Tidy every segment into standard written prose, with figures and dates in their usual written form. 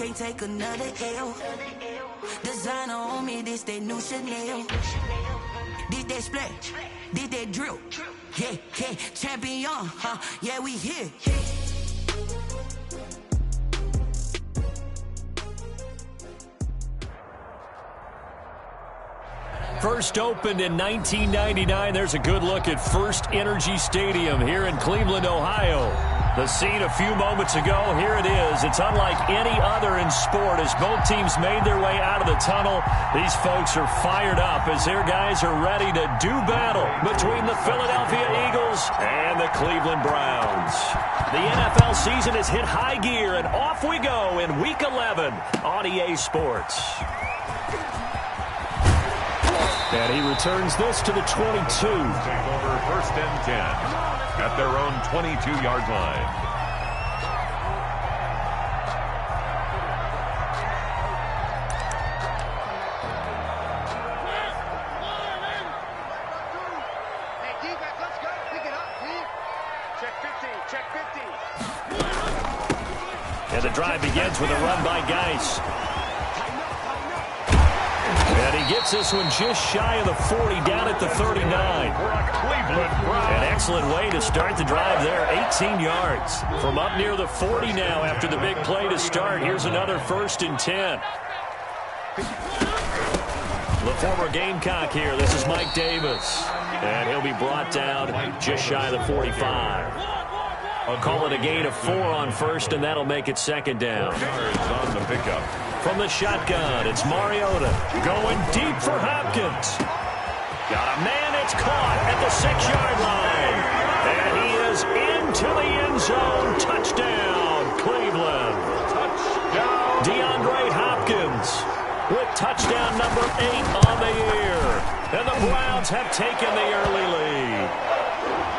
can't take another L. Designer on me, this that new Chanel. Did that splash, did that drill. Yeah, yeah, champion, huh? Yeah, we here. First opened in 1999. There's a good look at First Energy Stadium here in Cleveland, Ohio. The scene a few moments ago, here it is. It's unlike any other in sport as both teams made their way out of the tunnel. These folks are fired up as their guys are ready to do battle between the Philadelphia Eagles and the Cleveland Browns. The NFL season has hit high gear, and off we go in Week 11 on EA Sports. And he returns this to the 22. Take over first and 10 at their own 22-yard line. Hey, defense, let's go. Pick it up, team. Check 50. Check 50. And the drive begins with a run by Geis. And he gets this one just shy of the 40, down at the 39. An excellent way to start the drive there, 18 yards. From up near the 40 now after the big play to start. Here's another 1st and 10. The former Gamecock here. This is Mike Davis. And he'll be brought down just shy of the 45. I'll call it a gain of 4 on first, and that'll make it 2nd down. On the pickup. From the shotgun, it's Mariota going deep for Hopkins. Got a man, it's caught at the 6-yard line. And he is into the end zone. Touchdown, Cleveland. Touchdown. DeAndre Hopkins with touchdown number 8 on the year. And the Browns have taken the early lead.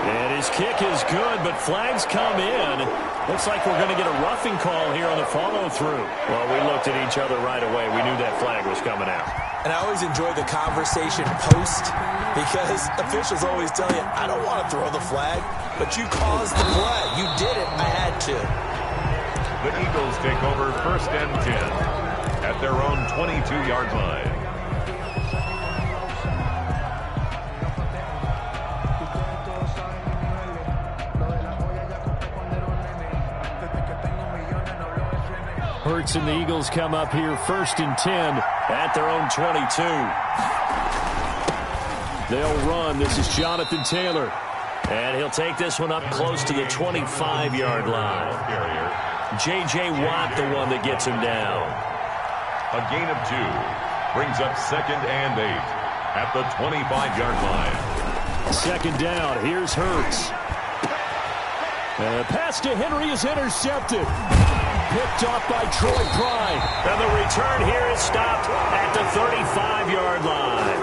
And his kick is good, but flags come in. Looks like we're going to get a roughing call here on the follow-through. Well, we looked at each other right away. We knew that flag was coming out. And I always enjoy the conversation post because officials always tell you, I don't want to throw the flag, but you caused the play. You did it. I had to. The Eagles take over first and 10 at their own 22-yard line. Hurts and the Eagles come up here 1st and 10 at their own 22. They'll run. This is Jonathan Taylor. And he'll take this one up close to the 25-yard line. J.J. Watt, the one that gets him down. A gain of 2 brings up 2nd and 8 at the 25-yard line. 2nd down. Here's Hurts. And the pass to Henry is intercepted. Picked off by Troy Pride. And the return here is stopped at the 35-yard line.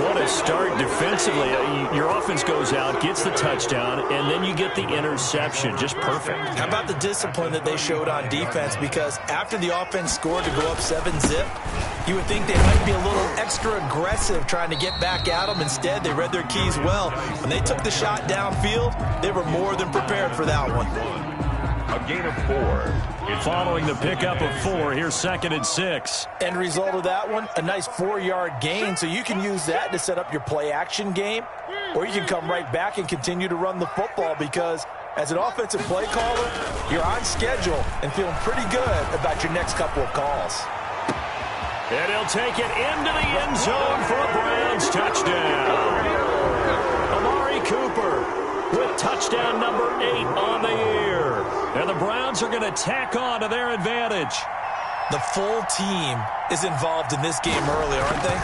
What a start defensively. Your offense goes out, gets the touchdown, and then you get the interception. Just perfect. How about the discipline that they showed on defense? Because after the offense scored to go up 7-zip, you would think they might be a little extra aggressive trying to get back at them. Instead, they read their keys well. When they took the shot downfield, they were more than prepared for that one. A gain of 4. Following the pickup of 4, here's 2nd and 6. End result of that one, a nice 4-yard gain, so you can use that to set up your play-action game, or you can come right back and continue to run the football because as an offensive play caller, you're on schedule and feeling pretty good about your next couple of calls. And he'll take it into the end zone for a Browns touchdown. Amari Cooper with touchdown number 8 on the year. And the Browns are going to tack on to their advantage. The full team is involved in this game early, aren't they?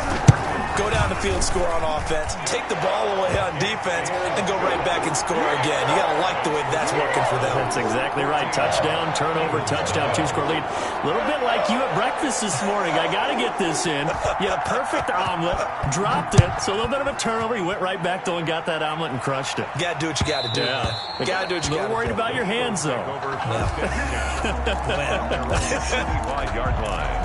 Go down the field, score on offense, take the ball away on defense, and go right back and score again. You got to like the way that's working for them. That's exactly right. Touchdown, turnover, touchdown, 2-score lead. A little bit like you at breakfast this morning. I got to get this in. You had a perfect omelet, dropped it, so a little bit of a turnover. You went right back, though, and got that omelet and crushed it. You got to do what you got to do. Yeah. You got to do what you got to do. A little worried about your hands, though. Over 25-yard line.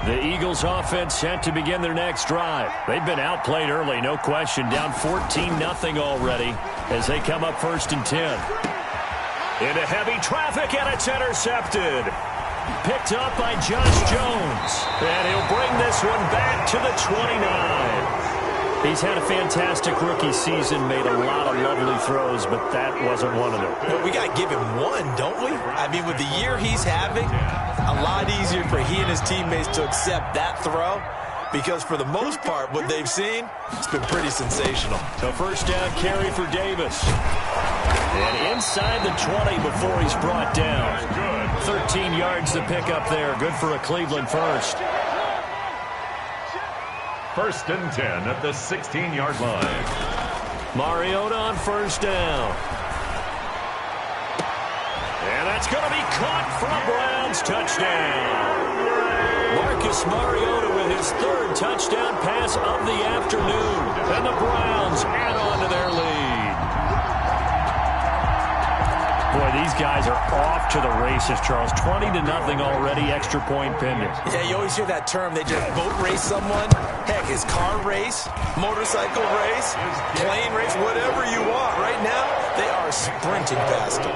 The Eagles offense set to begin their next drive. They've been outplayed early, no question. Down 14-0 already as they come up 1st and 10. Into heavy traffic, and it's intercepted. Picked up by Josh Jones. And he'll bring this one back to the 29. He's had a fantastic rookie season, made a lot of lovely throws, but that wasn't one of them. Well, we got to give him one, don't we? I mean, with the year he's having, a lot easier for he and his teammates to accept that throw, because for the most part, what they've seen, it's been pretty sensational. The first down carry for Davis. And inside the 20 before he's brought down. 13 yards to pick up there. Good for a Cleveland first. 1st and 10 at the 16-yard line. Mariota on first down. And that's going to be caught for a Browns touchdown. Marcus Mariota with his 3rd touchdown pass of the afternoon. And the Browns add on to their lead. Boy, these guys are off to the races, Charles. 20-0 already, extra point pending. Yeah, you always hear that term. They just boat race someone. Heck, his car race, motorcycle race, plane race, whatever you want. Right now, they are sprinting past him.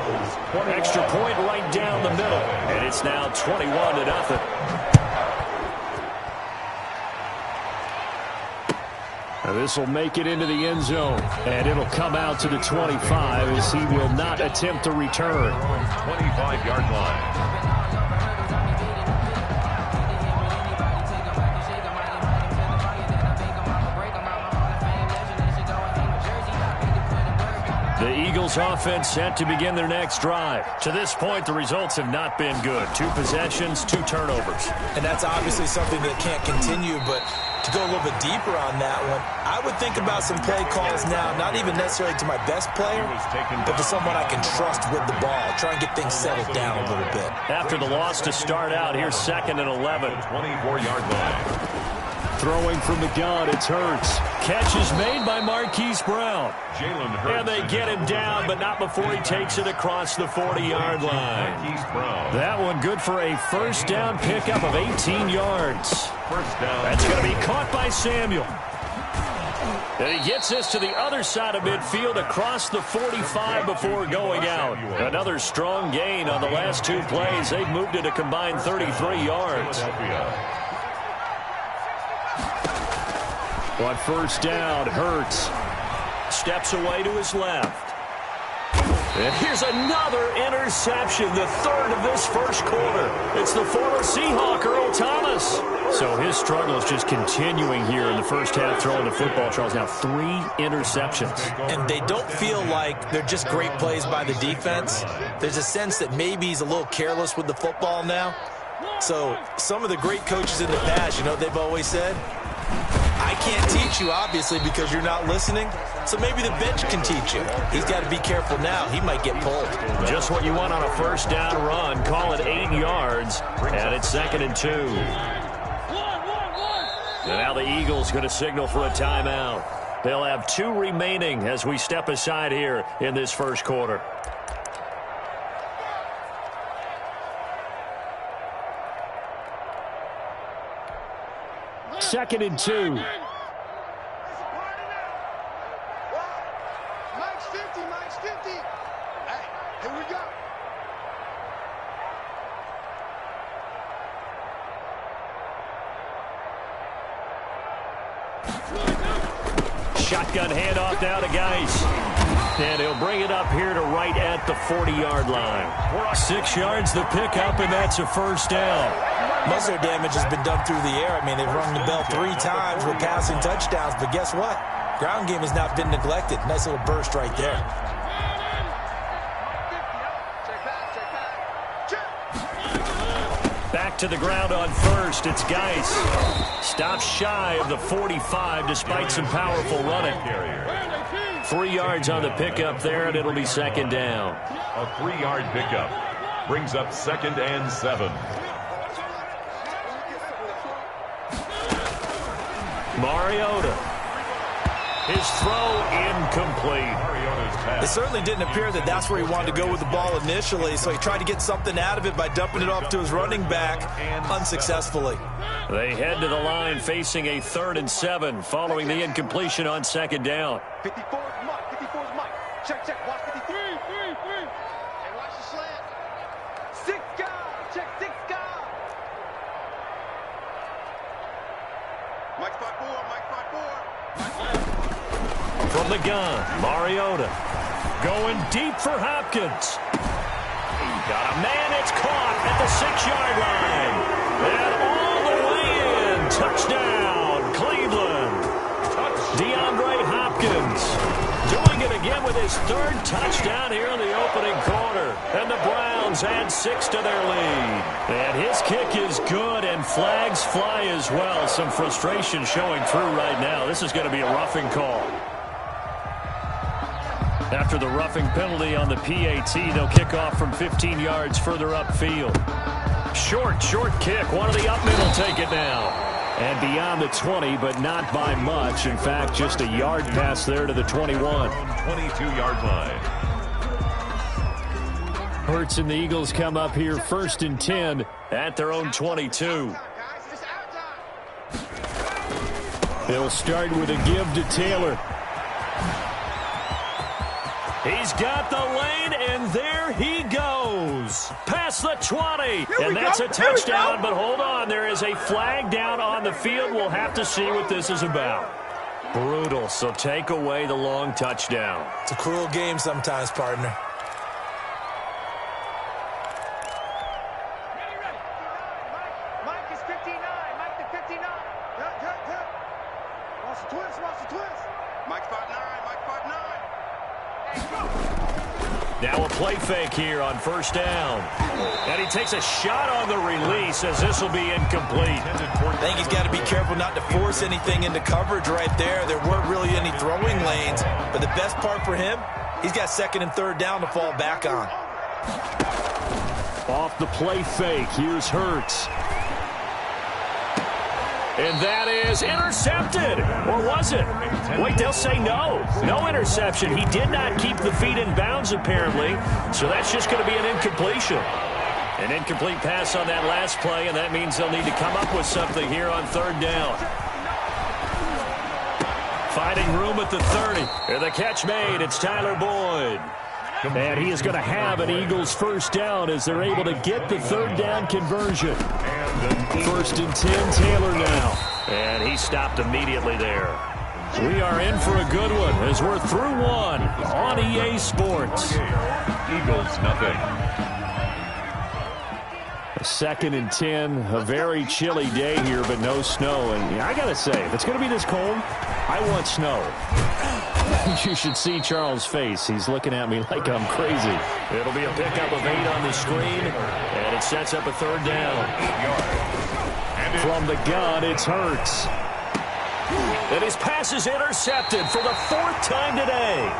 Extra point right down the middle. And it's now 21-0. This will make it into the end zone, and it'll come out to the 25 as he will not attempt to return. 25-yard line. The Eagles offense set to begin their next drive. To this point, the results have not been good. 2 possessions, 2 turnovers. And that's obviously something that can't continue, but to go a little bit deeper on that one, I would think about some play calls now, not even necessarily to my best player, but to someone I can trust with the ball. Try and get things settled down a little bit. After the loss to start out, here's 2nd and 11. 24-yard line. Throwing from the gun, it's Hurts. Catch is made by Marquise Brown. Jalen Hurts. And they get him down, but not before he takes it across the 40-yard line. Marquise Brown. That one good for a first down pickup of 18 yards. First down. That's going to be caught by Samuel. And he gets this to the other side of midfield across the 45 before going out. Another strong gain on the last 2 plays. They've moved it a combined 33 yards. On first down, Hurts steps away to his left. And here's another interception, the 3rd of this first quarter. It's the former Seahawk, Earl Thomas. So his struggle is just continuing here in the first half, throwing the football, Charles. Now 3 interceptions. And they don't feel like they're just great plays by the defense. There's a sense that maybe he's a little careless with the football now. So some of the great coaches in the past, you know what they've always said? I can't teach you, obviously, because you're not listening. So maybe the bench can teach you. He's got to be careful now. He might get pulled. Just what you want on a first down run. Call it 8 yards, and it's 2nd and 2. And now the Eagles going to signal for a timeout. They'll have 2 remaining as we step aside here in this first quarter. Second and 2. Mike's 50, Mike's 50. Hey, here we go. Shotgun handoff now to Geis. And he'll bring it up here to right at the 40-yard line. 6 yards the pickup, and that's a first down. Most of their damage has been done through the air. I mean, they've rung the bell 3 times with passing touchdowns, but guess what? Ground game has not been neglected. Nice little burst right there. Back to the ground on first. It's Geis. Stops shy of the 45 despite some powerful running. 3 yards on the pickup there, and it'll be 2nd down. A 3-yard pickup brings up 2nd and 7. Mariota. His throw incomplete. It certainly didn't appear that that's where he wanted to go with the ball initially, so he tried to get something out of it by dumping it off to his running back unsuccessfully. They head to the line facing a 3rd and 7 following the incompletion on 2nd down. 54 is Mike. 54 is Mike. Check, check. Watch 53. Hey, watch the slant. 6 guys. Check 6 guys. Mike spot 4. Mike spot 4. From the gun, Mariota going deep for Hopkins. Got a man, it's caught at the 6-yard line. And all the way in, touchdown, Cleveland. DeAndre Hopkins doing it again with his 3rd touchdown here in the opening quarter. And the Browns add 6 to their lead. And his kick is good, and flags fly as well. Some frustration showing through right now. This is going to be a roughing call. After the roughing penalty on the PAT, they'll kick off from 15 yards further upfield. Short kick. One of the up men will take it now. And beyond the 20, but not by much. In fact, just a yard pass there to the 21. 22-yard line. Hurts and the Eagles come up here 1st and 10 at their own 22. They'll start with a give to Taylor. He's got the lane, and there he goes. Past the 20, and that's a touchdown. But hold on, there is a flag down on the field. We'll have to see what this is about. Brutal, so take away the long touchdown. It's a cruel game sometimes, partner. Mike is 59. Mike the 59. Watch the twist. Watch the twist. Mike spot 9. Mike spot 9. Now a play fake here on 1st down. And he takes a shot on the release as this will be incomplete. I think he's got to be careful not to force anything into coverage right there. There weren't really any throwing lanes. But the best part for him, he's got 2nd and 3rd down to fall back on. Off the play fake, here's Hurts. And that is intercepted. Or was it? Wait, they'll say no. No interception. He did not keep the feet in bounds, apparently. So that's just going to be an incompletion. An incomplete pass on that last play, and that means they'll need to come up with something here on 3rd down. Finding room at the 30. And the catch made. It's Tyler Boyd. And he is going to have an Eagles 1st down as they're able to get the 3rd down conversion. 1st and 10, Taylor now. And he stopped immediately there. We are in for a good one as we're through one on EA Sports. Eagles, nothing. 2nd and 10, a very chilly day here, but no snow. And I got to say, if it's going to be this cold, I want snow. You should see Charles' face. He's looking at me like I'm crazy. It'll be a pickup of 8 on the screen, and it sets up a 3rd down. From the gun, it's Hurts. And his pass is intercepted for the 4th time today.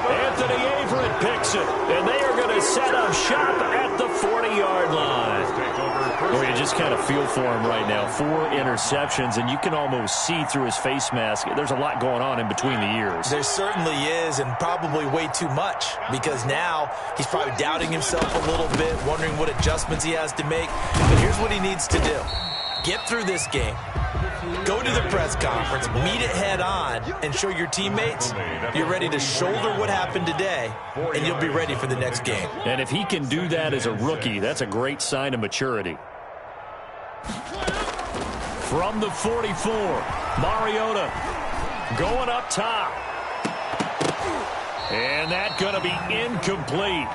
Anthony Averett picks it, and they are going to set up shop at the 40-yard line. Well, you just kind of feel for him right now. 4 interceptions, and you can almost see through his face mask. There's a lot going on in between the ears. There certainly is, and probably way too much, because now he's probably doubting himself a little bit, wondering what adjustments he has to make. But here's what he needs to do. Get through this game. Go to the press conference, meet it head on, and show your teammates you're ready to shoulder what happened today, and you'll be ready for the next game. And if he can do that as a rookie, that's a great sign of maturity. From the 44, Mariota going up top. And that's going to be incomplete.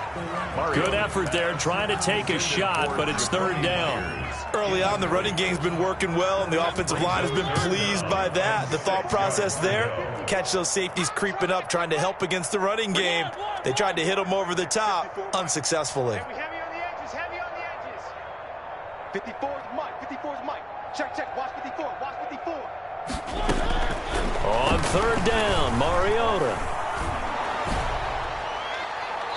Good effort there, trying to take a shot, but it's 3rd down. Early on, the running game's been working well, and the offensive line has been pleased by that. The thought process there, catch those safeties creeping up, trying to help against the running game. They tried to hit them over the top, unsuccessfully. Heavy on the edges, heavy on the edges. 54 is Mike, 54 is Mike. Check, check, watch 54, watch 54. On 3rd down, Mariota.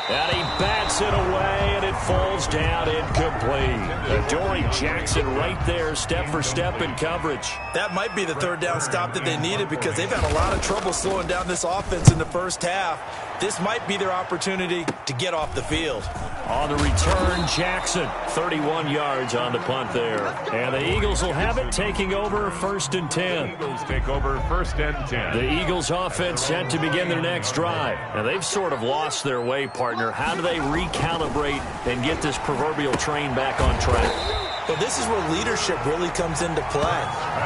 And he bats it away, and it it falls down incomplete. Adoree Jackson right there, step for step in coverage. That might be the third down stop that they needed because they've had a lot of trouble slowing down this offense in the first half. This might be their opportunity to get off the field. On the return, Jackson, 31 yards on the punt there. And the Eagles will have it, taking over 1st and 10. Eagles take over 1st and 10. The Eagles offense set to begin their next drive. Now, they've sort of lost their way, partner. How do they recalibrate and get this proverbial train back on track? Well, this is where leadership really comes into play.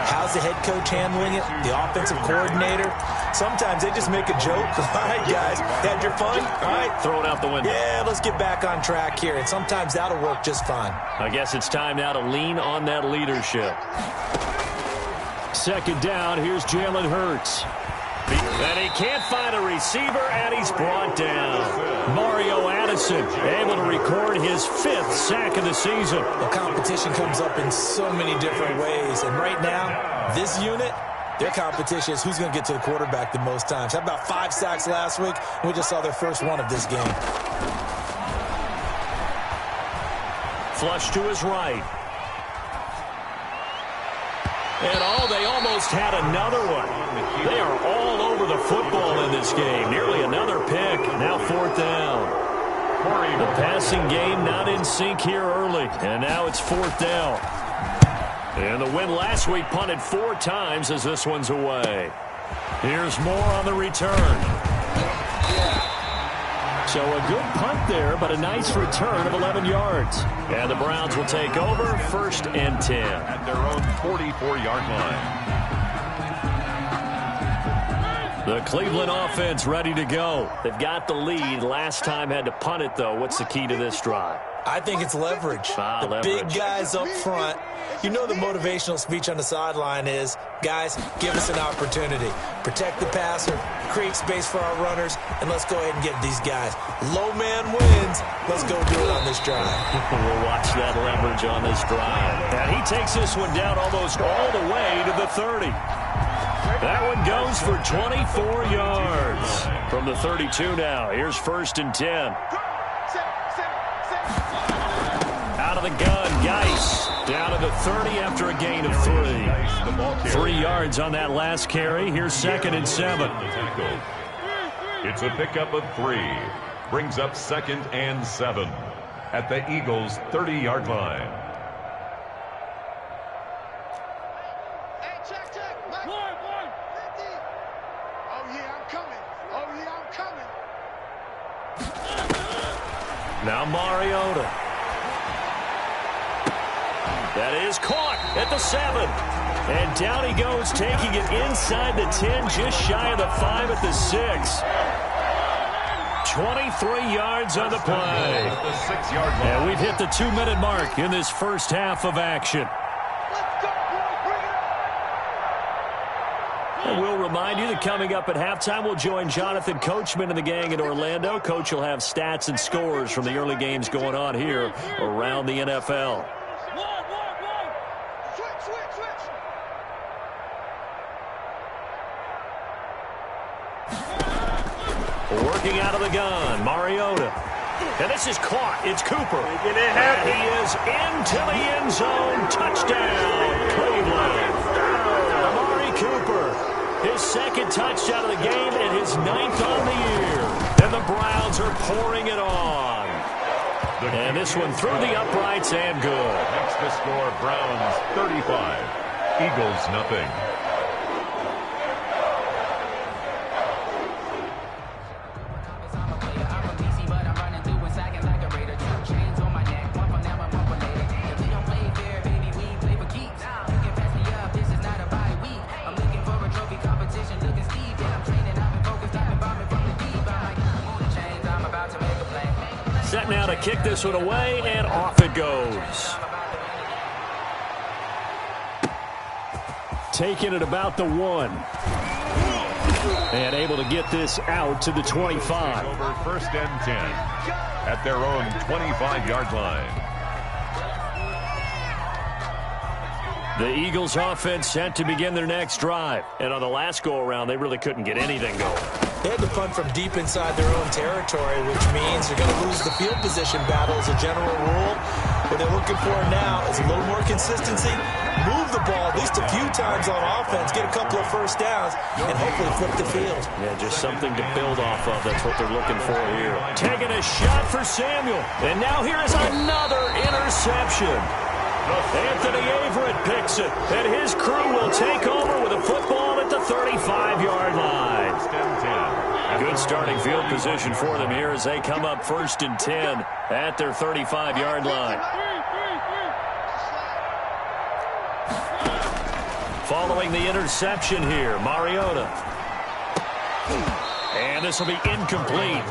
How's the head coach handling it? The offensive coordinator? Sometimes they just make a joke. All right, guys, had your fun? All right. Throw it out the window. Yeah, let's get back on track here. And sometimes that'll work just fine. I guess it's time now to lean on that leadership. 2nd down, here's Jalen Hurts. And he can't find a receiver, and he's brought down. Mario Addison able to record his 5th sack of the season. The competition comes up in so many different ways. And right now, this unit, their competition is who's going to get to the quarterback the most times. How about 5 sacks last week? We just saw their first one of this game. Flush to his right. And they almost had another one. They are all over the football in this game. Nearly another pick. Now 4th down. The passing game not in sync here early. And now it's 4th down. And the win last week punted 4 times as this one's away. Here's more on the return. So a good punt there, but a nice return of 11 yards. And the Browns will take over 1st and 10. At their own 44-yard line. The Cleveland offense ready to go. They've got the lead. Last time had to punt it, though. What's the key to this drive? I think it's leverage. Leverage. Big guys up front. You know the motivational speech on the sideline is, guys, give us an opportunity. Protect the passer, create space for our runners, and let's go ahead and get these guys. Low man wins. Let's go do it on this drive. We'll watch that leverage on this drive. And he takes this one down almost all the way to the 30. That one goes for 24 yards. From the 32 now, here's 1st and 10. Out of the gun, Geis down to the 30 after a gain of 3. 3 yards on that last carry. Here's 2nd and 7. It's a pickup of 3. Brings up 2nd and 7 at the Eagles' 30-yard line. Hey, check. One. 50. Oh, yeah, I'm coming. Now Mariota. That is caught at the 7. And down he goes, taking it inside the 10, just shy of the 5 at the 6. 23 yards on the play. The 6-yard line. And we've hit the 2-minute mark in this first half of action. And we'll remind you that coming up at halftime, we'll join Jonathan Coachman and the gang in Orlando. Coach will have stats and scores from the early games going on here around the NFL. Working out of the gun, Mariota. And this is caught. It's Cooper. And he is into the end zone. Touchdown, Cleveland. Amari Cooper, his 2nd touchdown of the game and his 9th on the year. And the Browns are pouring it on. And this one through the uprights and good. Next to score, Browns 35, Eagles nothing. Set now to kick this one away, and off it goes. Taking it about the 1. And able to get this out to the 25. Over 1st and 10 at their own 25-yard line. The Eagles offense set to begin their next drive. And on the last go-around, they really couldn't get anything going. They had to punt from deep inside their own territory, which means they're going to lose the field position battle as a general rule. What they're looking for now is a little more consistency, move the ball at least a few times on offense, get a couple of first downs, and hopefully flip the field. Yeah, just something to build off of. That's what they're looking for here. Taking a shot for Samuel. And now here is another interception. Anthony Averett picks it, and his crew will take over with a football at the 35-yard line. Good starting field position for them here as they come up 1st and 10 at their 35-yard line. Following the interception here, Mariota. And this will be incomplete.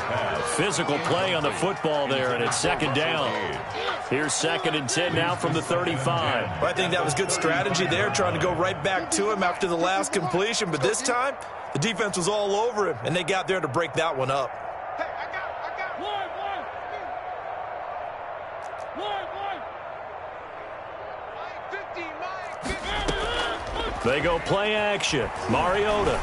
Physical play on the football there, and it's 2nd down. Here's 2nd and 10 now from the 35. Well, I think that was good strategy there, trying to go right back to him after the last completion. But this time, the defense was all over him, and they got there to break that one up. Hey, I got one. 50. They go play action. Mariota.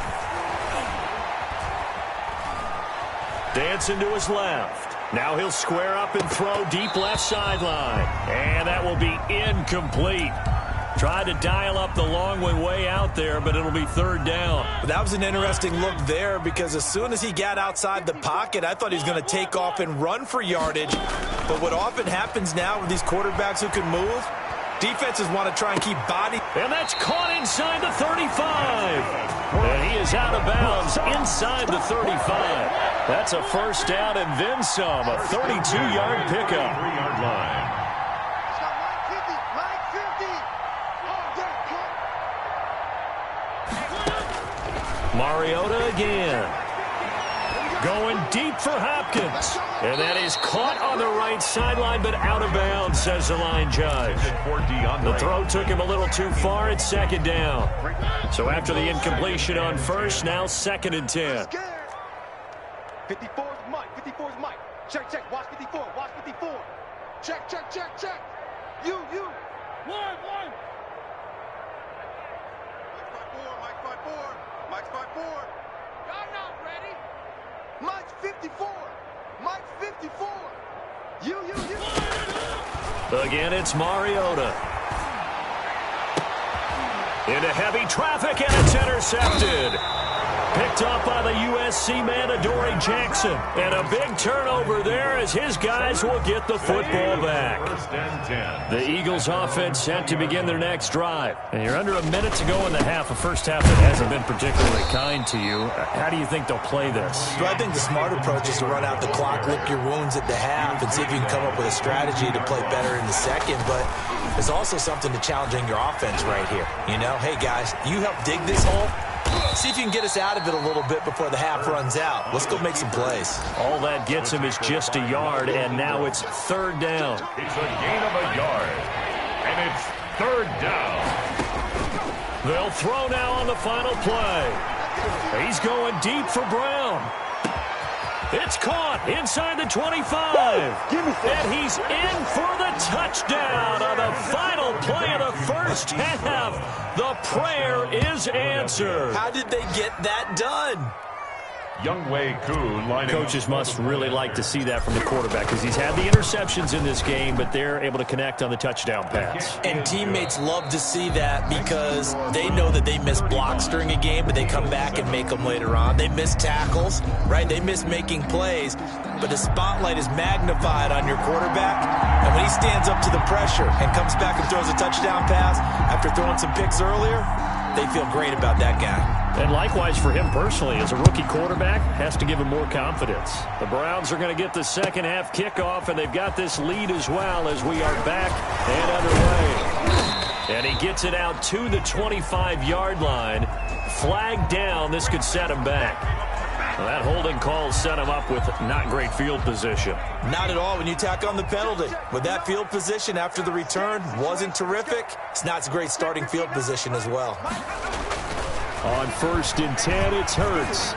Dancing to his left. Now he'll square up and throw deep left sideline. And that will be incomplete. Tried to dial up the long way out there, but it'll be 3rd down. That was an interesting look there because as soon as he got outside the pocket, I thought he was going to take off and run for yardage. But what often happens now with these quarterbacks who can move, defenses want to try and keep body. And that's caught inside the 35. And he is out of bounds inside the 35. That's a 1st down and then some. A 32-yard pickup. 3-yard line. Mariota again. Going deep for Hopkins. And that is caught on the right sideline, but out of bounds, says the line judge. The throw took him a little too far. It's 2nd down. So after the incompletion on 1st, now 2nd and 10. 54 is Mike. 54 is Mike. Check, check. Watch 54. Watch 54. Check, check, check, check. You. One. Mike's 5'4". Mike's 5'4". Y'all not ready. Mike's 54. Mike's 54. You. Again, it's Mariota. Into heavy traffic, and it's intercepted. Picked up by the USC man, Adoree Jackson. And a big turnover there as his guys will get the football back. 1st and 10. The Eagles offense set to begin their next drive. And you're under a minute to go in the half, a first half that hasn't been particularly kind to you. How do you think they'll play this? Well, I think the smart approach is to run out the clock, lick your wounds at the half, and see if you can come up with a strategy to play better in the second. But there's also something to challenging your offense right here. You know, hey, guys, you help dig this hole. See if you can get us out of it a little bit before the half runs out. Let's go make some plays. All that gets him is just a yard, and now it's 3rd down. It's a gain of a yard, and it's 3rd down. They'll throw now on the final play. He's going deep for Brown. It's caught inside the 25. And he's in for the touchdown on the final play of the 1st half. The prayer is answered. How did they get that done? Younghoe Koo lining Coaches up. must really like to see that from the quarterback because he's had the interceptions in this game, but they're able to connect on the touchdown pass. And teammates love to see that because they know that they miss blocks during a game, but they come back and make them later on. They miss tackles, right? They miss making plays, but the spotlight is magnified on your quarterback. And when he stands up to the pressure and comes back and throws a touchdown pass after throwing some picks earlier, they feel great about that guy. And likewise for him personally, as a rookie quarterback, has to give him more confidence. The Browns are going to get the second half kickoff, and they've got this lead as well as we are back and underway. And he gets it out to the 25-yard line. Flag down. This could set him back. Well, that holding call set him up with not great field position. Not at all when you tack on the penalty. With that field position after the return wasn't terrific, it's not a great starting field position as well. On 1st and 10, it's Hurts.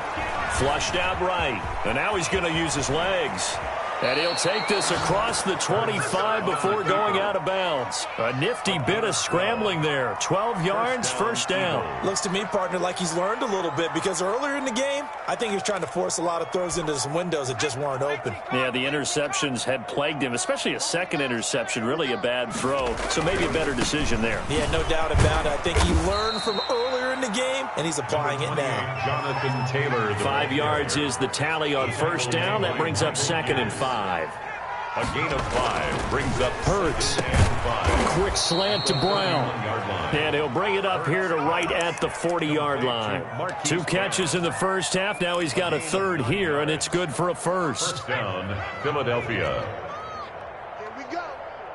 Flushed out right. And now he's going to use his legs. And he'll take this across the 25 before going out of bounds. A nifty bit of scrambling there. 12 yards, first down. Looks to me, partner, like he's learned a little bit because earlier in the game, I think he was trying to force a lot of throws into some windows that just weren't open. Yeah, the interceptions had plagued him, especially a second interception, really a bad throw. So maybe a better decision there. Yeah, no doubt about it. I think he learned from earlier in the game, and he's applying it now. Jonathan Taylor. 5 yards is the tally on first down. That brings up 2nd and 5. A gain of 5 brings up Hurts. 5. Quick slant to Brown. And he'll bring it up here to right at the 40-yard line. 2 catches in the first half. Now he's got a third here, and it's good for a first. First down, Philadelphia. Here we go.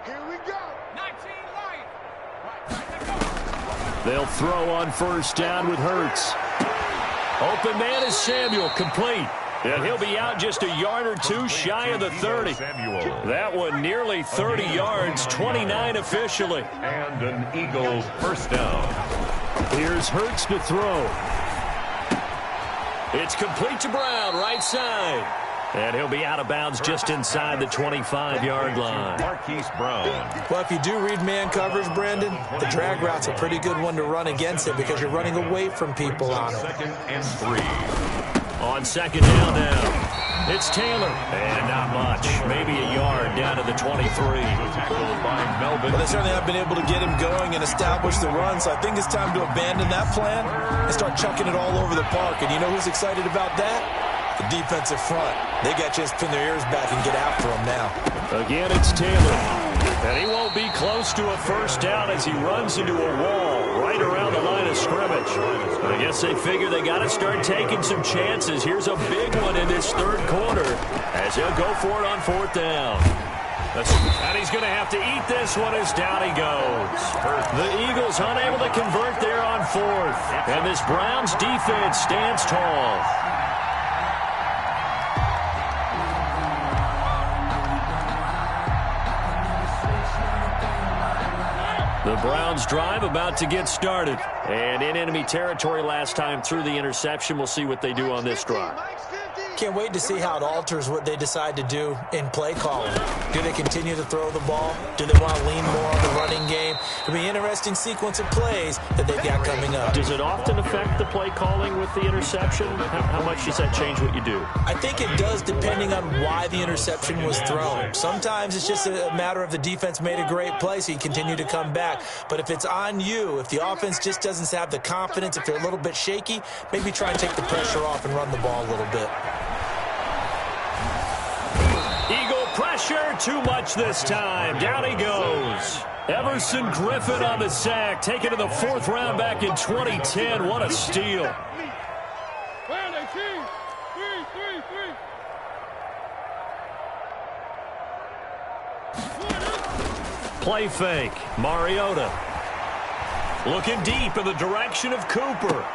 Here we go. 19 They'll throw on first down with Hurts. Open man is Samuel, complete. And he'll be out just a yard or two shy of the 30. That one nearly 30 yards, 29 officially. And an Eagles first down. Here's Hurts to throw. It's complete to Brown, right side. And he'll be out of bounds just inside the 25-yard line. Marquise Brown. Well, if you do read man coverage, Brandon, the drag route's a pretty good one to run against it because you're running away from people on it. 2nd and 3. On second down now, it's Taylor. And not much, maybe a yard down to the 23. Tackled by Melvin. But they certainly have been able to get him going and establish the run, so I think it's time to abandon that plan and start chucking it all over the park. And you know who's excited about that? The defensive front. They got a chance to pin their ears back and get after him now. Again, it's Taylor. And he won't be close to a first down as he runs into a wall right around the line of scrimmage. I guess they figure they got to start taking some chances. Here's a big one in this third quarter as he'll go for it on fourth down. And he's going to have to eat this one as down he goes. The Eagles unable to convert there on fourth. And this Browns defense stands tall. The Browns drive about to get started. And in enemy territory last time through the interception. We'll see what they do on this drive. Can't wait to see how it alters what they decide to do in play calling. Do they continue to throw the ball? Do they want to lean more on the running game? It'll be an interesting sequence of plays that they've got coming up. Does it often affect the play calling with the interception? How much does that change what you do? I think it does depending on why the interception was thrown. Sometimes it's just a matter of the defense made a great play, so you continue to come back. But if it's on you, if the offense just doesn't have the confidence, if they're a little bit shaky, maybe try and take the pressure off and run the ball a little bit. Eagle pressure, too much this time. Down he goes. Everson Griffin on the sack, taken to the fourth round back in 2010. What a steal. Play fake. Mariota. Looking deep in the direction of Cooper.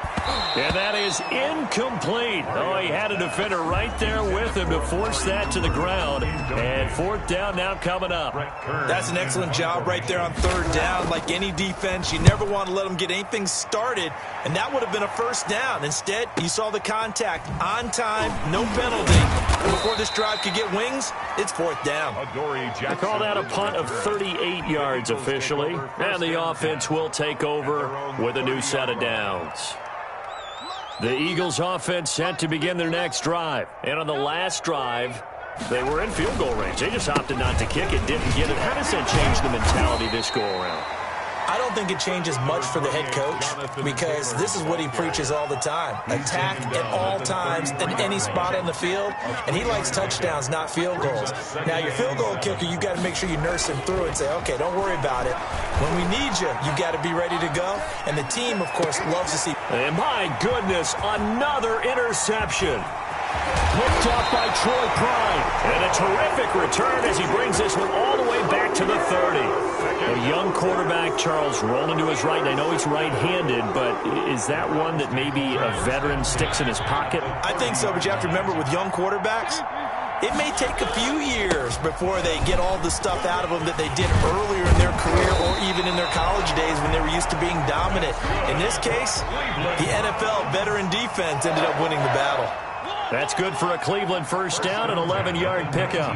And that is incomplete. Oh, he had a defender right there with him to force that to the ground. And fourth down now coming up. That's an excellent job right there on third down. Like any defense, you never want to let them get anything started. And that would have been a first down. Instead, you saw the contact on time, no penalty. And before this drive could get wings, it's fourth down. I call that a punt of 38 yards officially. And the offense will take over with a new set of downs. The Eagles offense set to begin their next drive. And on the last drive, they were in field goal range. They just opted not to kick it, didn't get it. How does that change the mentality this go around? I don't think it changes much for the head coach because this is what he preaches all the time. Attack at all times in any spot on the field, and he likes touchdowns, not field goals. Now, your field goal kicker, you got to make sure you nurse him through and say, okay, don't worry about it. When we need you, you got to be ready to go. And the team, of course, loves to see. And my goodness, another interception. Picked up by Troy Prime. And a terrific return as he brings this one all the way back to the 30. A young quarterback, Charles, rolling to his right. I know he's right-handed, but is that one that maybe a veteran sticks in his pocket? I think so, but you have to remember with young quarterbacks, it may take a few years before they get all the stuff out of them that they did earlier in their career or even in their college days when they were used to being dominant. In this case, the NFL veteran defense ended up winning the battle. That's good for a Cleveland first down, an 11-yard pickup.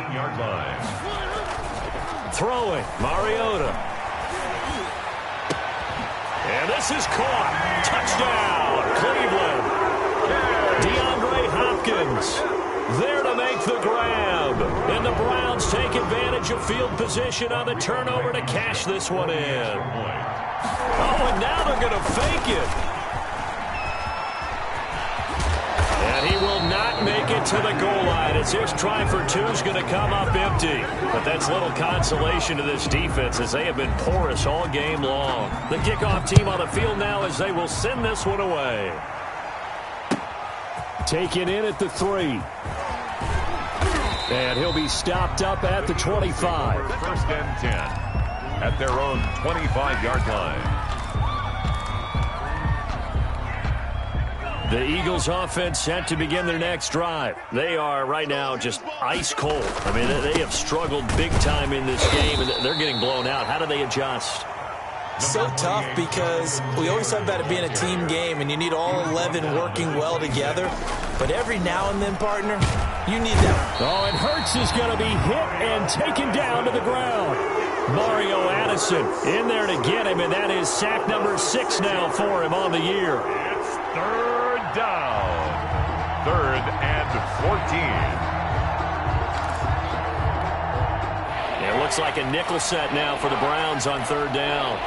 Throwing, Mariota. And this is caught. Touchdown, Cleveland. DeAndre Hopkins there to make the grab. And the Browns take advantage of field position on the turnover to cash this one in. Oh, and now they're going to fake it. And he will not make it to the goal line as his try for two is going to come up empty. But that's little consolation to this defense as they have been porous all game long. The kickoff team on the field now as they will send this one away. Taken in at the 3. And he'll be stopped up at the 25. First and 10 at their own 25-yard line. The Eagles offense set to begin their next drive. They are right now just ice cold. I mean, they have struggled big time in this game, and they're getting blown out. How do they adjust? So tough because we always talk about it being a team game, and you need all 11 working well together. But every now and then, partner, you need that. Oh, and Hurts is going to be hit and taken down to the ground. Mario Addison in there to get him, and that is sack number 6 now for him on the year. It's third down. 3rd and 14. It looks like a nickel set now for the Browns on 3rd down.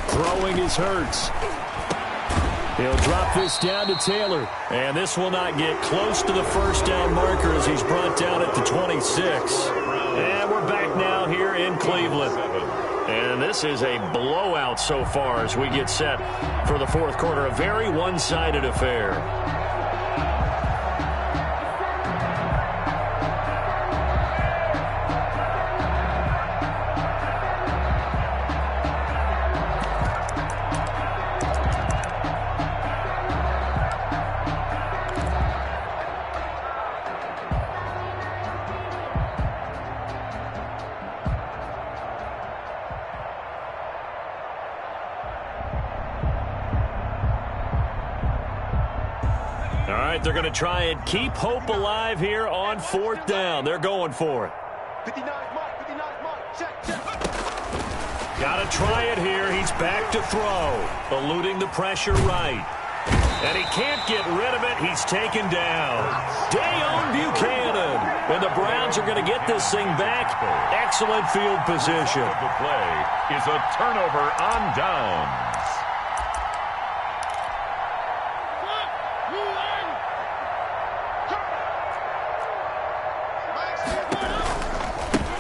Throwing is Hurts. He'll drop this down to Taylor. And this will not get close to the first down marker as he's brought down at the 26. And we're back now here in Cleveland. And this is a blowout so far as we get set for the 4th quarter. A very one-sided affair. They're going to try and keep hope alive here on 4th down. They're going for it. 59 mark, 59 mark. Check. Got to try it here. He's back to throw. Eluding the pressure right. And he can't get rid of it. He's taken down. Dayon Buchanan. And the Browns are going to get this thing back. Excellent field position. The play is a turnover on downs.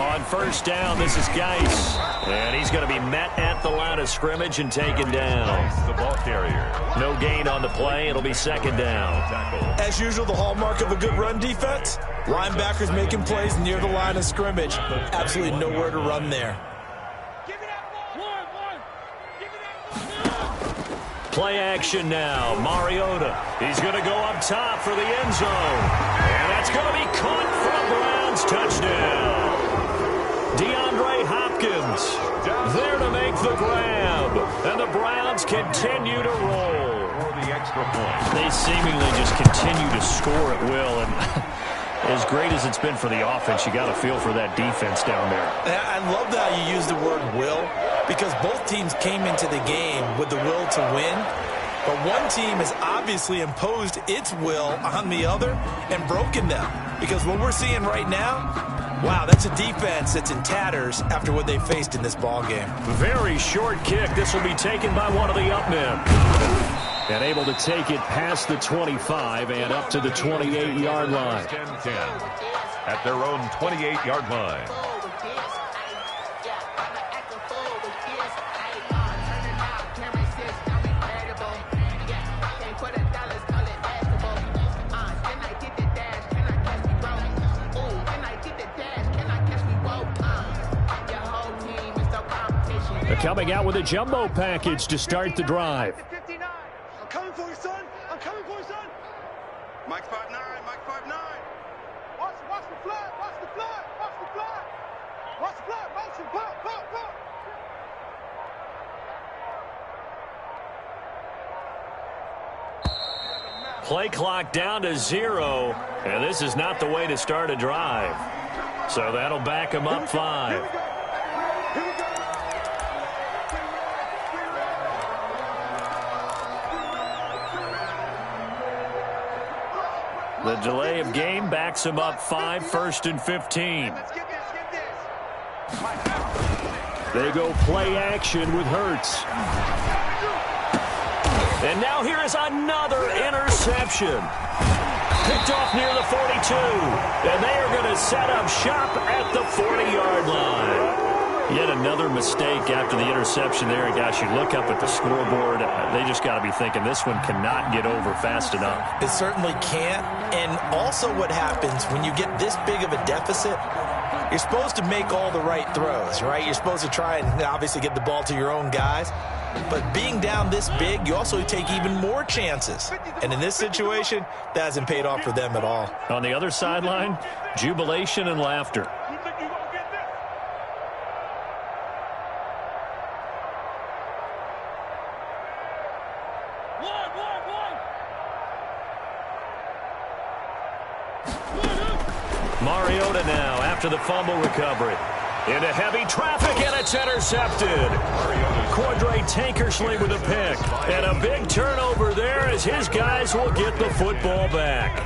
On 1st down, this is Geis. And he's going to be met at the line of scrimmage and taken down. The ball carrier. No gain on the play. It'll be 2nd down. As usual, the hallmark of a good run defense, linebackers making plays near the line of scrimmage. Absolutely nowhere to run there. Play action now. Mariota. He's going to go up top for the end zone. And that's going to be caught for a Browns touchdown. DeAndre Hopkins there to make the grab. And the Browns continue to roll. For the extra point. They seemingly just continue to score at will. And as great as it's been for the offense, you got to feel for that defense down there. I love that you use the word will, because both teams came into the game with the will to win. But one team has obviously imposed its will on the other and broken them. Because what we're seeing right now, wow, that's a defense that's in tatters after what they faced in this ball game. Very short kick. This will be taken by one of the up men. And able to take it past the 25 and up to the 28-yard line. 10-10 at their own 28-yard line. They're coming out with a jumbo package to start the drive. I'm coming for you, son. I'm coming for you, son. Mike 5'9", Mike 5'9". Watch the flat, watch the flat, watch the flat. Watch the flat, motion, pop. play clock down to 0, and this is not the way to start a drive. So that'll back them up 5. The delay of game backs them up 5, 1st and 15. They go play action with Hurts. And now here is another interception. Picked off near the 42. And they are going to set up shop at the 40-yard line. Yet another mistake after the interception there. And gosh, you look up at the scoreboard, they just got to be thinking this one cannot get over fast enough. It certainly can't. And also what happens when you get this big of a deficit, you're supposed to make all the right throws, right? You're supposed to try and obviously get the ball to your own guys. But being down this big, you also take even more chances. And in this situation, that hasn't paid off for them at all. On the other sideline, jubilation and laughter. Mariota now after the fumble recovery. Into heavy traffic, and it's intercepted. Cordray Tankersley with a pick. And a big turnover there as his guys will get the football back.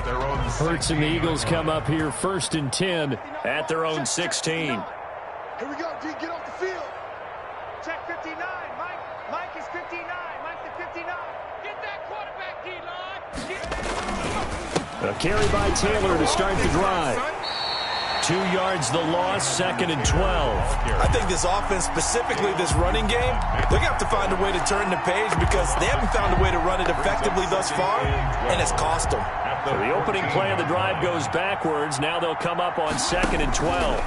Hurts and the Eagles come up here 1st and 10 at their own 16. Here we go, D, get off the field. Check 59, Mike. Mike is 59. Mike the 59. Get that quarterback, D-line. A carry by Taylor to start the drive. 2 yards the loss, 2nd and 12. I think this offense, specifically this running game, they're going to have to find a way to turn the page because they haven't found a way to run it effectively thus far, and it's cost them. So the opening play of the drive goes backwards. Now they'll come up on 2nd and 12.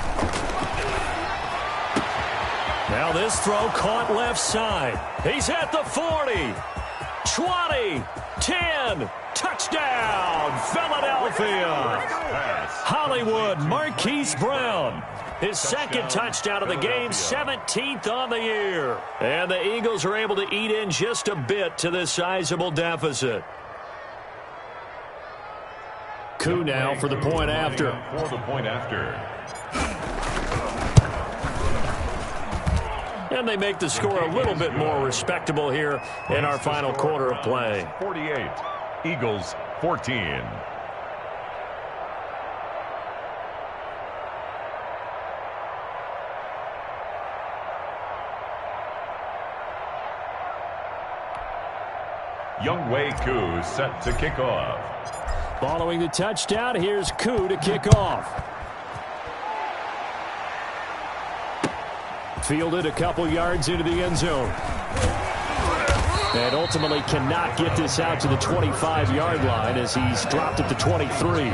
Now this throw caught left side. He's at the 40, 20, 10. Touchdown, Philadelphia. Hollywood Marquise Brown. His second touchdown of the game, 17th on the year. And the Eagles are able to eat in just a bit to this sizable deficit. Koo now for the point after. And they make the score a little bit more respectable here in our final quarter of play. 48. Eagles 14. Younghoe Koo set to kick off. Following the touchdown, here's Koo to kick off. Fielded a couple yards into the end zone. And ultimately cannot get this out to the 25-yard line as he's dropped at the 23.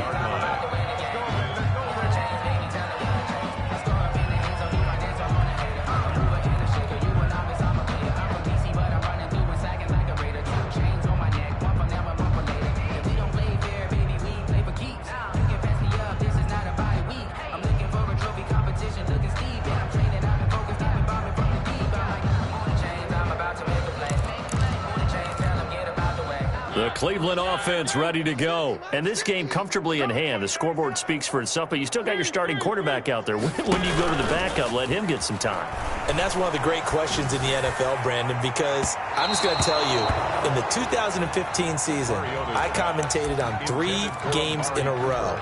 The Cleveland offense ready to go. And this game comfortably in hand. The scoreboard speaks for itself, but you still got your starting quarterback out there. When do you go to the backup? Let him get some time. And that's one of the great questions in the NFL, Brandon, because I'm just going to tell you, in the 2015 season, I commentated on 3 games in a row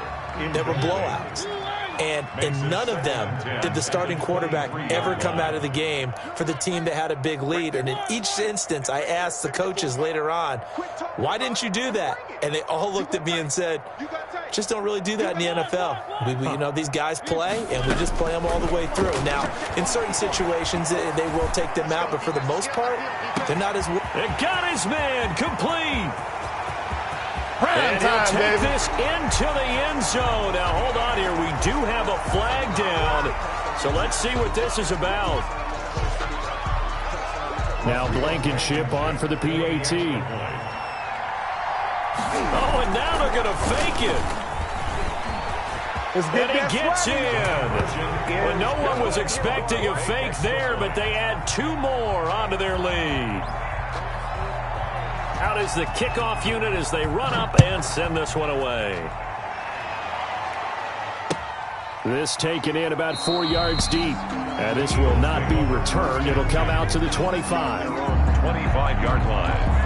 that were blowouts. And in none of them did the starting quarterback ever come out of the game for the team that had a big lead. And in each instance, I asked the coaches later on, why didn't you do that? And they all looked at me and said, just don't really do that in the NFL. You know, these guys play, and we just play them all the way through. Now, in certain situations, they will take them out, but for the most part, they're not as... It got his man complete. And he'll take this into the end zone. Now, hold on here. We do have a flag down. So let's see what this is about. Now Blankenship on for the PAT. Oh, and now they're going to fake it. And he gets in. Well, no one was expecting a fake there, but they add 2 more onto their lead. Out is the kickoff unit as they run up and send this one away. This taken in about 4 yards deep. And this will not be returned. It'll come out to the 25. 25-yard line.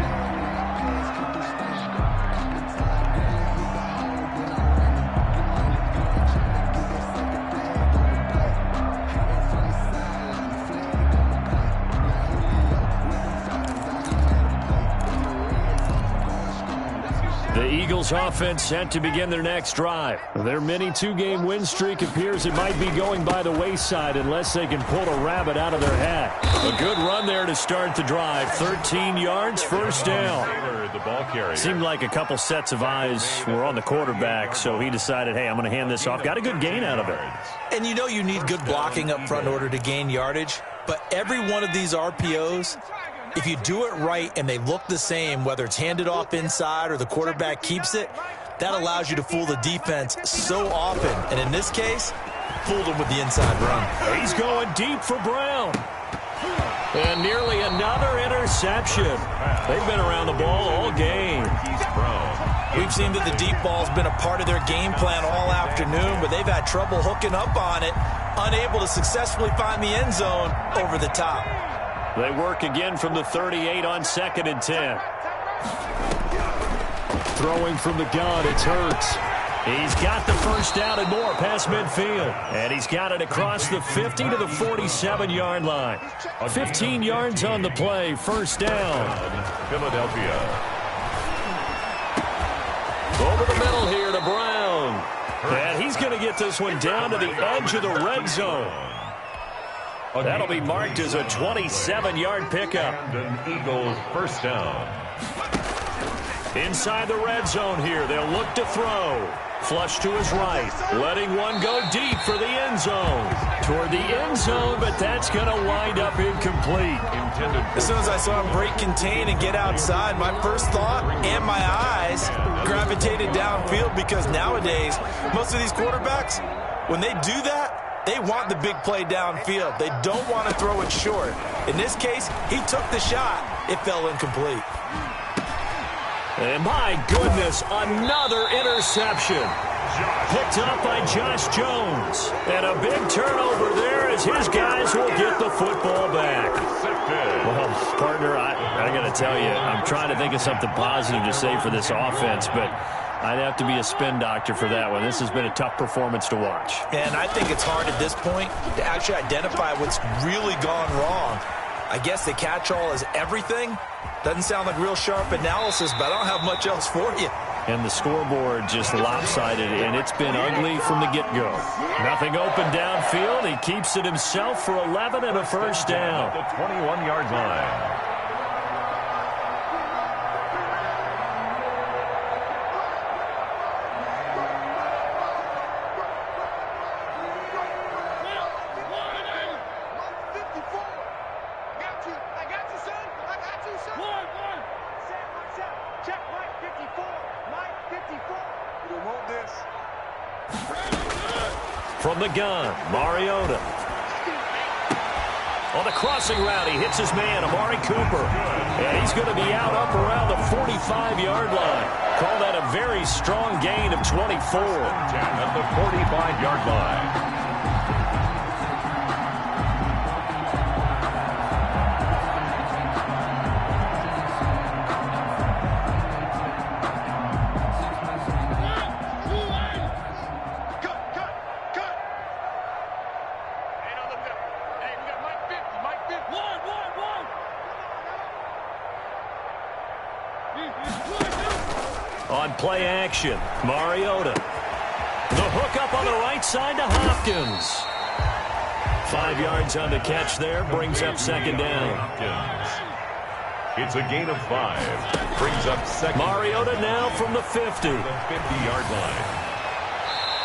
The Eagles offense set to begin their next drive. Their mini 2-game win streak appears it might be going by the wayside unless they can pull a rabbit out of their hat. A good run there to start the drive. 13 yards, first down. Seemed like a couple sets of eyes were on the quarterback, so he decided, hey, I'm going to hand this off. Got a good gain out of it. And you know you need good blocking up front in order to gain yardage, but every one of these RPOs, if you do it right and they look the same, whether it's handed off inside or the quarterback keeps it, that allows you to fool the defense so often. And in this case, fooled them with the inside run. He's going deep for Brown. And nearly another interception. They've been around the ball all game. We've seen that the deep ball's been a part of their game plan all afternoon, but they've had trouble hooking up on it, unable to successfully find the end zone over the top. They work again from the 38 on 2nd and 10. Throwing from the gun, it's Hurts. He's got the first down and more past midfield. And he's got it across the 50 to the 47-yard line. 15 yards on the play, first down. Philadelphia. Over the middle here to Brown. And he's going to get this one down to the edge of the red zone. That'll be marked as a 27-yard pickup. Eagles first down. Inside the red zone here, they'll look to throw. Flush to his right, letting one go deep for the end zone. Toward the end zone, but that's going to wind up incomplete. As soon as I saw him break contain and get outside, my first thought and my eyes gravitated downfield, because nowadays, most of these quarterbacks, when they do that, they want the big play downfield. They don't want to throw it short. In this case, he took the shot. It fell incomplete. And my goodness, another interception. Picked up by Josh Jones. And a big turnover there as his guys will get the football back. Well, partner, I got to tell you, I'm trying to think of something positive to say for this offense, but I'd have to be a spin doctor for that one. This has been a tough performance to watch. And I think it's hard at this point to actually identify what's really gone wrong. I guess the catch-all is everything. Doesn't sound like real sharp analysis, but I don't have much else for you. And the scoreboard just lopsided, and it's been ugly from the get-go. Nothing open downfield. He keeps it himself for 11 and a first down. The 21-yard line. From the gun, Mariota. On the crossing route, he hits his man, Amari Cooper. And he's going to be out up around the 45-yard line. Call that a very strong gain of 24. At the 45-yard line. On play action, Mariota. The hook up on the right side to Hopkins. 5 yards on the catch there, brings up second down. It's a gain of 5. Brings up second. Mariota now from the 50. The 50-yard line.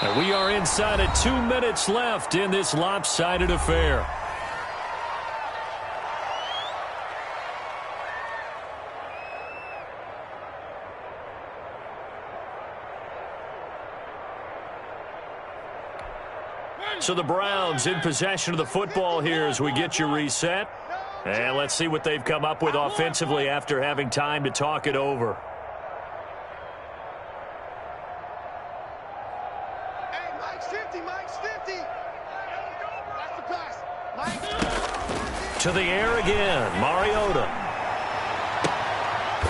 And we are inside of 2 minutes left in this lopsided affair. So the Browns in possession of the football here as we get you reset. And let's see what they've come up with offensively after having time to talk it over. Hey, Mike's 50, Mike's 50. That's the pass. Mike. To the air again, Mariota.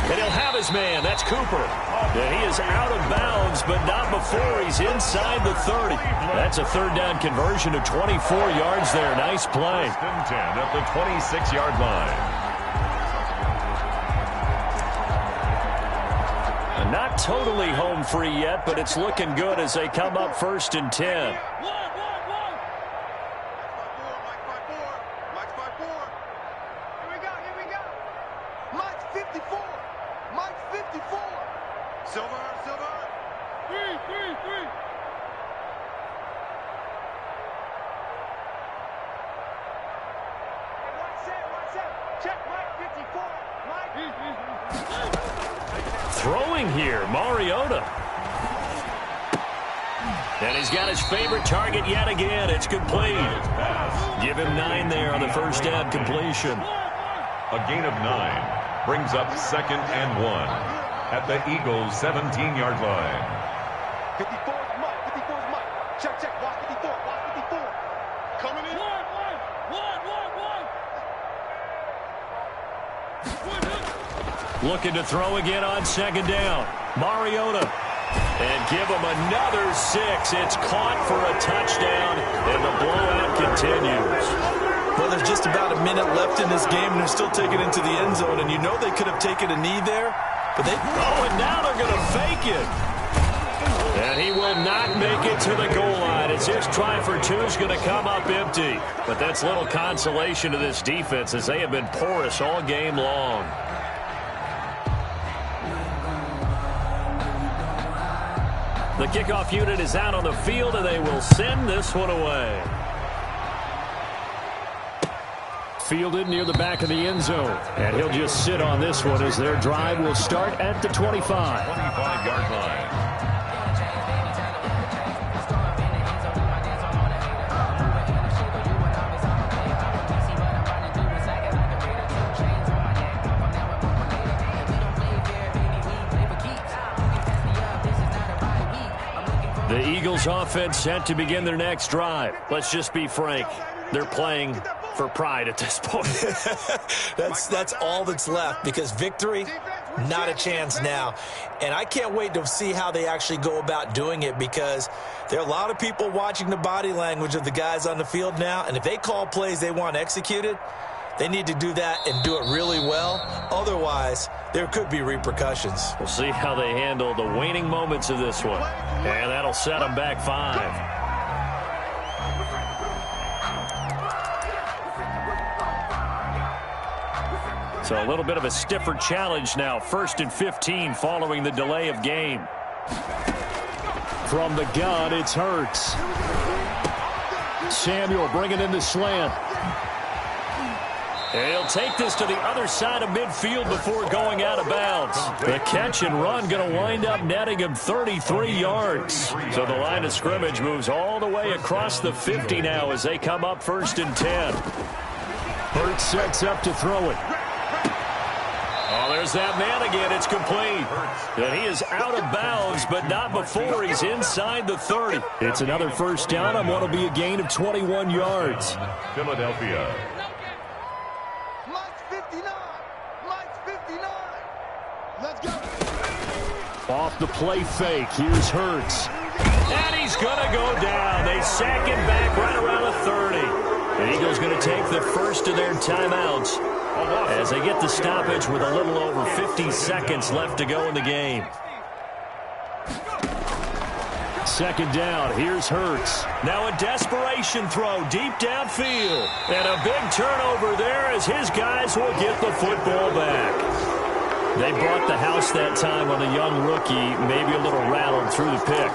And he'll have his man. That's Cooper. And he is out of bounds, but not before he's inside the 30. That's a third down conversion of 24 yards there. Nice play. 10 at the 26-yard line. Not totally home free yet, but it's looking good as they come up 1st and 10. Throwing here, Mariota. And he's got his favorite target yet again. It's complete. Give him 9 there on the first down completion. A gain of 9 brings up 2nd and 1 at the Eagles' 17-yard line. 54 is Mike. 54 is Mike. Check, check. Watch 54. Watch 54. Coming in. One. Looking to throw again on 2nd down. Mariota. And give him another 6. It's caught for a touchdown, and the blowout continues. Well, there's just about a minute left in this game, and they're still taking it into the end zone. And you know they could have taken a knee there, but they... Oh, and now they're going to fake it. And he will not make it to the goal line. It's his try for 2 is going to come up empty. But that's little consolation to this defense as they have been porous all game long. The kickoff unit is out on the field, and they will send this one away. Fielded near the back of the end zone. And he'll just sit on this one as their drive will start at the 25. 25-yard line. The Eagles offense set to begin their next drive. Let's just be frank. They're playing for pride at this point. that's all that's left, because victory, not a chance now. And I can't wait to see how they actually go about doing it, because there are a lot of people watching the body language of the guys on the field now, and if they call plays they want executed, they need to do that and do it really well. Otherwise, there could be repercussions. We'll see how they handle the waning moments of this one. And that'll set them back 5. So a little bit of a stiffer challenge now. 1st and 15 following the delay of game. From the gun, it's Hurts. Samuel bringing in the slant. And he'll take this to the other side of midfield before going out of bounds. The catch and run going to wind up netting him 33 yards. So the line of scrimmage moves all the way across the 50 now as they come up 1st and 10. Hurts sets up to throw it. Oh, there's that man again. It's complete. And he is out of bounds, but not before he's inside the 30. It's another first down on what will be a gain of 21 yards. Philadelphia. Mike's 59. Mike's 59. Let's go. Off the play fake. Here's Hurts. And he's going to go down. They sack him back right around the 30. The Eagles going to take the first of their timeouts as they get the stoppage with a little over 50 seconds left to go in the game. 2nd down. Here's Hurts. Now a desperation throw deep downfield. And a big turnover there as his guys will get the football back. They brought the house that time on a young rookie, maybe a little rattled through the pick.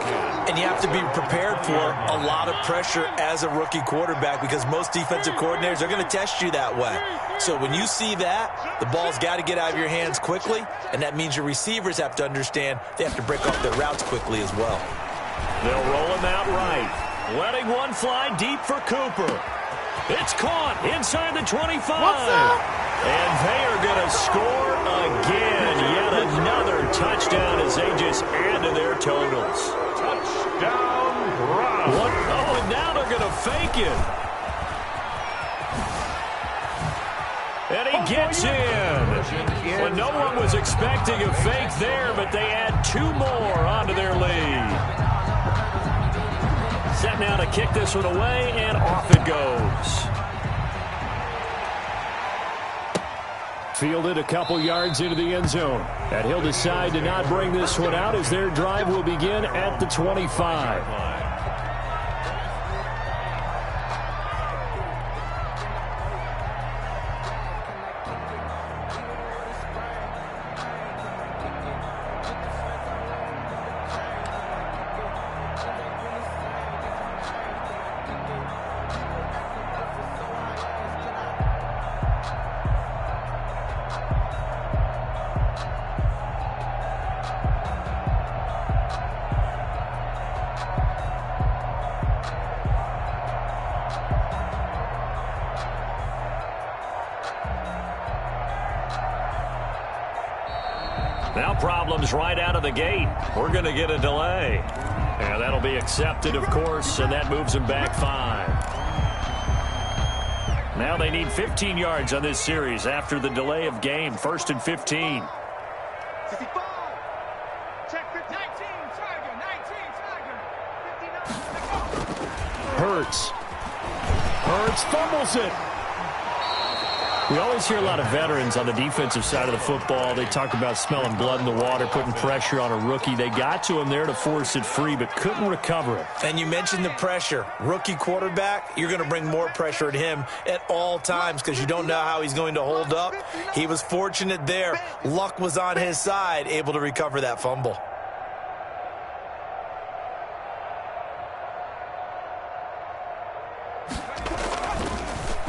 And you have to be prepared for a lot of pressure as a rookie quarterback, because most defensive coordinators are going to test you that way. So when you see that, the ball's got to get out of your hands quickly, and that means your receivers have to understand they have to break off their routes quickly as well. They'll roll him out right, letting one fly deep for Cooper. It's caught inside the 25. What's up? And they are going to score again. Yet another touchdown as they just add to their totals. Touchdown, Brown. What? Oh, and now they're going to fake it. And he gets in. Well, no one was expecting a fake there, but they add 2 more onto their lead. Set now to kick this one away, and off it goes. Fielded a couple yards into the end zone. And he'll decide to not bring this one out as their drive will begin at the 25. Now problems right out of the gate. We're going to get a delay. And that'll be accepted, of course, and that moves them back 5. Now they need 15 yards on this series after the delay of game. 1st and 15. 65. Check 19. Tiger. 19. Tiger. 59. Hurts fumbles it. We always hear a lot of veterans on the defensive side of the football. They talk about smelling blood in the water, putting pressure on a rookie. They got to him there to force it free, but couldn't recover it. And you mentioned the pressure. Rookie quarterback, you're going to bring more pressure at him at all times because you don't know how he's going to hold up. He was fortunate there. Luck was on his side, able to recover that fumble.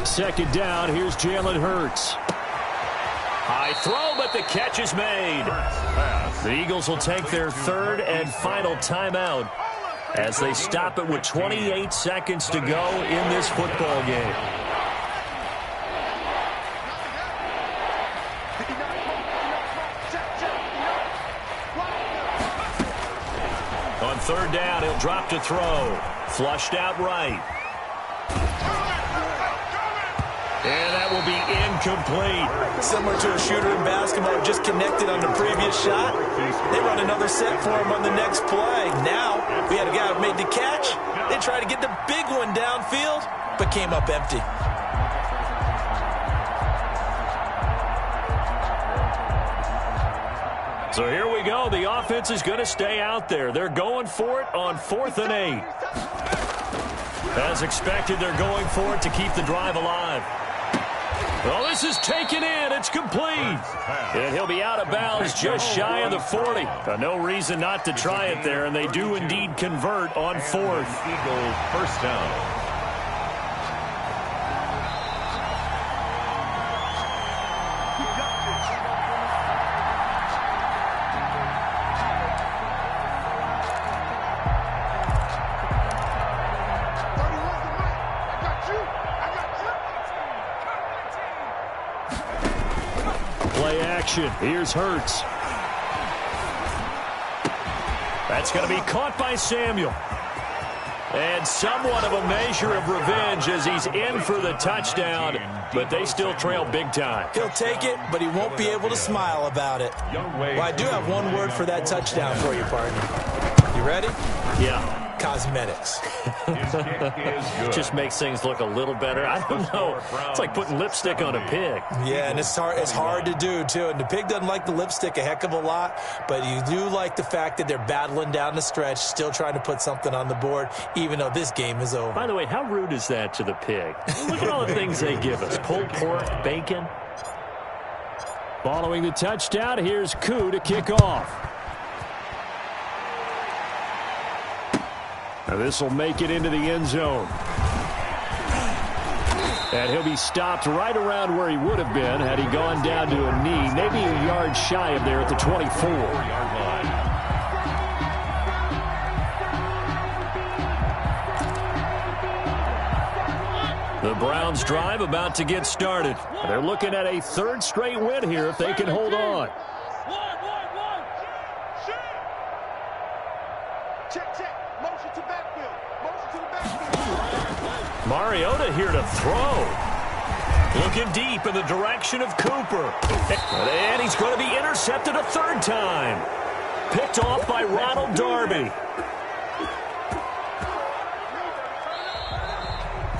Second down, here's Jalen Hurts. High throw, but the catch is made. The Eagles will take their 3rd and final timeout as they stop it with 28 seconds to go in this football game. On 3rd down, he'll drop to throw. Flushed out right. And that will be incomplete. Similar to a shooter in basketball, just connected on the previous shot. They run another set for him on the next play. Now, we had a guy who made the catch. They tried to get the big one downfield, but came up empty. So here we go. The offense is going to stay out there. They're going for it on 4th and 8. As expected, they're going for it to keep the drive alive. Well, this is taken in. It's complete. And he'll be out of bounds just shy of the 40. No reason not to try it there, and they do indeed convert on 4th. Eagles first down. Here's Hurts. That's going to be caught by Samuel. And somewhat of a measure of revenge as he's in for the touchdown, but they still trail big time. He'll take it, but he won't be able to smile about it. Well, I do have one word for that touchdown for you, partner. You ready? Yeah. Cosmetics. Just makes things look a little better. I don't know. It's like putting lipstick on a pig. Yeah, and it's hard to do, too. And the pig doesn't like the lipstick a heck of a lot, but you do like the fact that they're battling down the stretch, still trying to put something on the board, even though this game is over. By the way, how rude is that to the pig? Look at all the things they give us. Pulled pork, bacon. Following the touchdown, here's Koo to kick off. Now this will make it into the end zone. And he'll be stopped right around where he would have been had he gone down to a knee, maybe a yard shy of there at the 24-yard line. The Browns' drive about to get started. They're looking at a third straight win here if they can hold on. Mariota here to throw. Looking deep in the direction of Cooper. And he's going to be intercepted a third time. Picked off by Ronald Darby.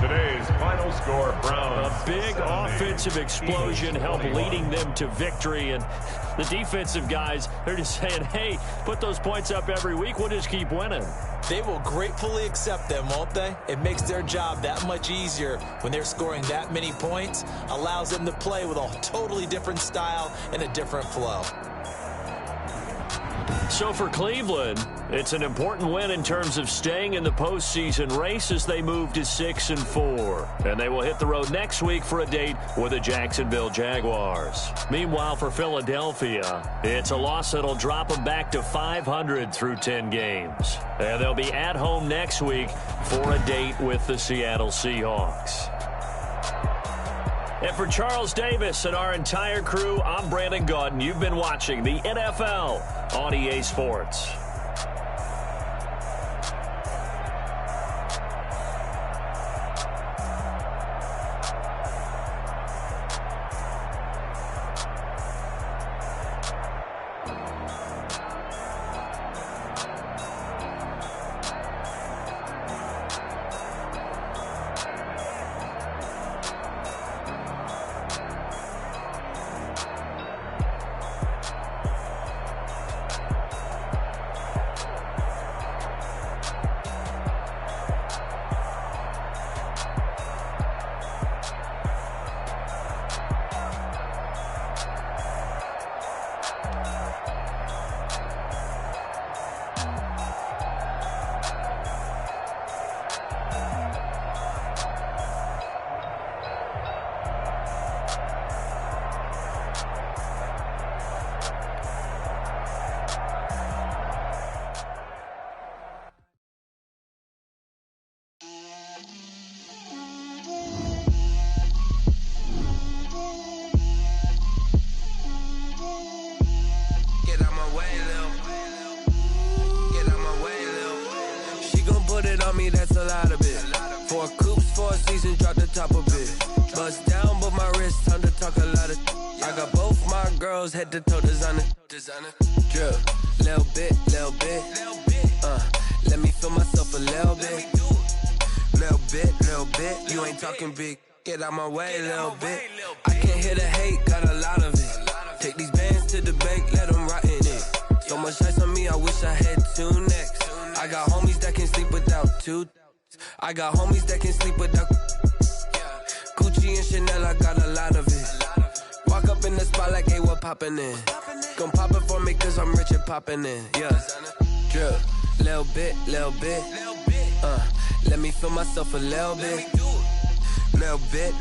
Today's final score, Browns. A big 70. offensive explosion helped leading them to victory. And the defensive guys, they're just saying, hey, put those points up every week. We'll just keep winning. They will gratefully accept them, won't they? It makes their job that much easier when they're scoring that many points. Allows them to play with a totally different style and a different flow. So for Cleveland, it's an important win in terms of staying in the postseason race as they move to 6-4. And they will hit the road next week for a date with the Jacksonville Jaguars. Meanwhile, for Philadelphia, it's a loss that'll drop them back to 500 through 10 games. And they'll be at home next week for a date with the Seattle Seahawks. And for Charles Davis and our entire crew, I'm Brandon Gaudin. You've been watching the NFL on EA Sports. That's a lot of it. 4 coops, 4 seasons, drop the top of it. Bust down, but my wrist, time to talk a lot of. I got both my girls head to toe designer. Drip, little bit. Let me feel myself a little bit. Little bit. You ain't talking big. Get out my way, little bit. I can't hear the hate, got a lot of it. Take these bands to the bank, let them rot in it. So much ice on me, I wish I had 2 necks. I got homies that can sleep without 2. I got homies that can sleep without Gucci and Chanel, I got a lot of it. Walk up in the spot like, hey, what poppin' in? Gon' pop it for me cause I'm rich and poppin' in. Yeah, drip, little bit. Let me feel myself a little bit. Little bit.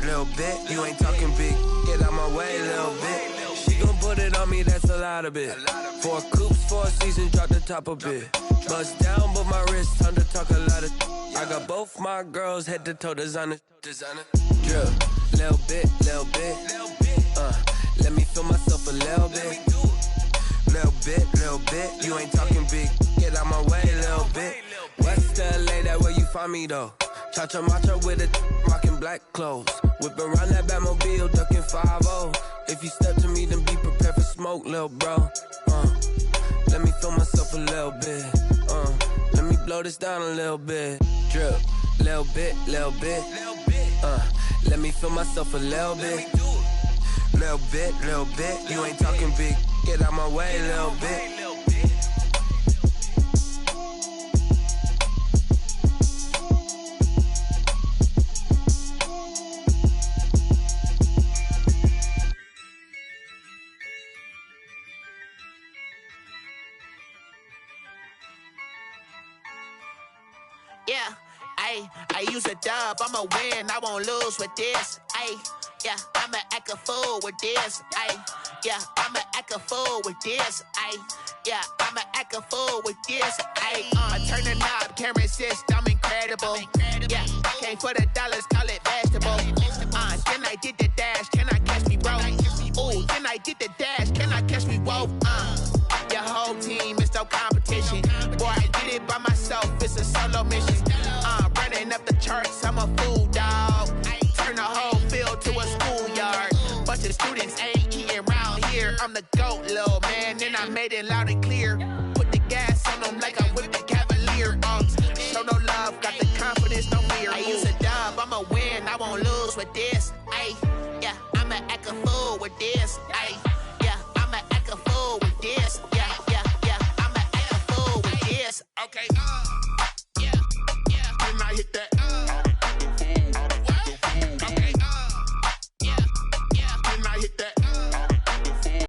You ain't talking big, get out my way, little bit. She gon' put it on me, that's a lot of it. 4 coops, 4 seasons, drop the top of it. Bust down, but my wrist, time to talk a lot of. I got both my girls head to toe designer. Drip, little bit. Let me feel myself a little bit. Little bit. You ain't talking big, get out my way, little bit. West LA, that where you find me though. Cha-cha matcha with it, rockin' black clothes. Whip around that Batmobile, ducking 5-0. If you step to me, then be prepared for smoke, little bro. Let me feel myself a little bit. Let me blow this down a little bit. Drip, little bit. Let me feel myself a little bit. Little bit. You ain't talking big. Get out my way, little bit. Yeah, I use a dub, I'ma win, I won't lose with this. Yeah, I'ma act a fool with this. yeah, I'ma act a fool with this, yeah, I'ma act a fool with this, I turn the knob, can't resist, I'm incredible, yeah, came for the dollars, call it vegetable, then I did the dash, can I catch me, bro, ooh, then I did the dash, can I catch me, whoa, your whole team is no competition, boy, I did it by myself, it's a solo mission, running up the charts, I'm a fool, dog, turn the whole field to a schoolyard, bunch of students ain't eating round here, I'm the GOAT, little man, and I made it loud and clear, put the gas on them like I'm with the Cavalier, show no love, got the confidence, no fear, I use a dub, I'ma win, I won't lose with this, yeah, I'ma act a fool with this, yeah, I'ma act a fool with this, yeah, I'ma act a fool with this, okay, yeah, then I hit that